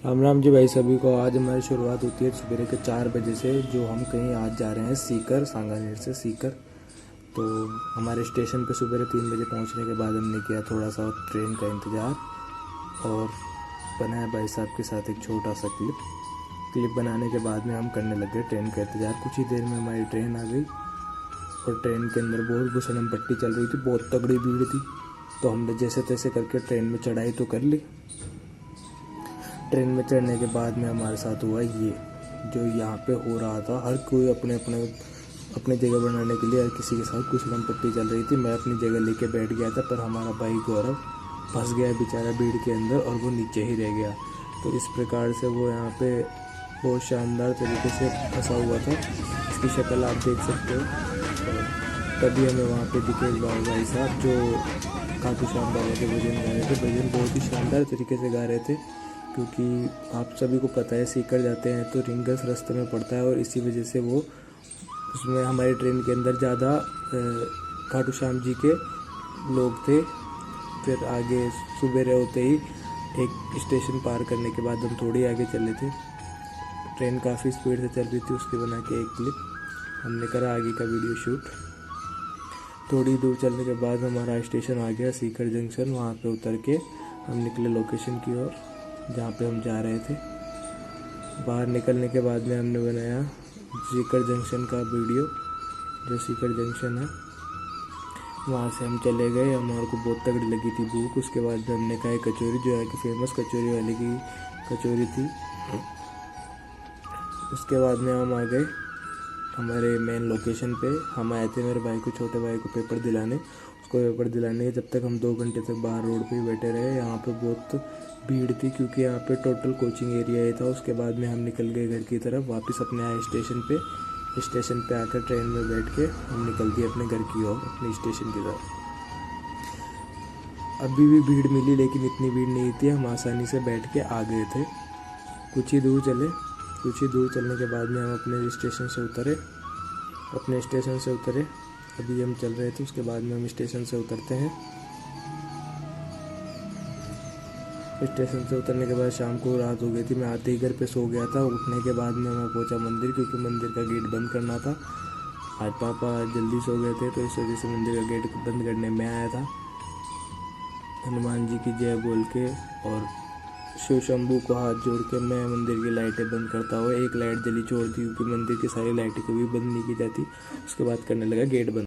राम राम जी भाई सभी को। आज हमारी शुरुआत होती है सुबह के 4 बजे से, जो हम कहीं आज जा रहे हैं सीकर, सांगानेर से सीकर। तो हमारे स्टेशन पे सुबह 3 बजे पहुंचने के बाद हमने किया थोड़ा सा ट्रेन का इंतज़ार और बनाया भाई साहब के साथ एक छोटा सा क्लिप बनाने के बाद में हम करने लग गए ट्रेन का इंतज़ार। कुछ ही देर में हमारी ट्रेन आ गई और ट्रेन के अंदर बहुत घुसड़म पट्टी चल रही थी, बहुत तगड़ी भीड़ थी। तो हमने जैसे तैसे करके ट्रेन में चढ़ाई तो कर ली। ट्रेन में चढ़ने के बाद में हमारे साथ हुआ ये जो यहाँ पे हो रहा था। हर कोई अपने जगह बनाने के लिए हर किसी के साथ कुछ पट्टी चल रही थी। मैं अपनी जगह लेके बैठ गया था, पर हमारा भाई गौरव फंस गया बेचारा भीड़ के अंदर और वो नीचे ही रह गया। तो इस प्रकार से वो यहाँ पे बहुत शानदार तरीके से फंसा हुआ था। इसकी शक्ल आप देख सकते हो। तभी हमें वहाँ पे दिखे भाई साहब जो खाटू श्याम बाबा के भजन गा रहे थे। भजन बहुत ही शानदार तरीके से गा रहे थे, क्योंकि आप सभी को पता है सीकर जाते हैं तो रिंगस रास्ते में पड़ता है और इसी वजह से वो उसमें हमारी ट्रेन के अंदर ज़्यादा खाटू श्याम जी के लोग थे। फिर आगे सुबह होते ही एक स्टेशन पार करने के बाद हम थोड़ी आगे चले थे। ट्रेन काफ़ी स्पीड से चल रही थी, उसके बना के एक क्लिप हमने करा आगे का वीडियो शूट। थोड़ी दूर चलने के बाद हमारा स्टेशन आ गया सीकर जंक्शन। वहाँ पे उतर के हम निकले लोकेशन की ओर जहाँ पे हम जा रहे थे। बाहर निकलने के बाद में हमने बनाया सीकर जंक्शन का वीडियो। जो सीकर जंक्शन है वहाँ से हम चले गए। हमारे को बहुत तगड़ी लगी थी भूख। उसके बाद में हमने खाई कचौरी, जो है कि फेमस कचौरी वाले की कचौरी थी। उसके बाद में हम आ गए हमारे मेन लोकेशन पे। हम आए थे मेरे भाई को, छोटे भाई को पेपर दिलाने। उसको पेपर दिलाने जब तक हम 2 घंटे तक बाहर रोड पे ही बैठे रहे। यहाँ पे बहुत भीड़ थी क्योंकि यहाँ पे टोटल कोचिंग एरिया ही था। उसके बाद में हम निकल गए घर की तरफ, वापस अपने आए स्टेशन पे। स्टेशन पे आकर ट्रेन में बैठ के हम निकल दिए अपने घर की ओर, अपने स्टेशन की तरफ। अभी भी भीड़ मिली लेकिन इतनी भीड़ नहीं थी, हम आसानी से बैठ के आ गए थे। कुछ ही दूर चलने के बाद में हम अपने स्टेशन से उतरे। अभी हम चल रहे थे, उसके बाद में हम स्टेशन से उतरते हैं। स्टेशन से उतरने के बाद शाम को रात हो गई थी। मैं आते ही घर पे सो गया था। उठने के बाद में मैं पहुंचा मंदिर, क्योंकि मंदिर का गेट बंद करना था। आज पापा जल्दी सो गए थे तो इस वजह से मंदिर का गेट बंद करने में आया था। हनुमान जी की जय बोल के और शिव शंभू को हाथ जोड़ के मैं मंदिर की लाइटें बंद करता हुआ एक लाइट जली छोड़ दी, क्योंकि मंदिर की सारी लाइटें कभी बंद नहीं की जाती। उसके बाद करने लगा गेट बंद।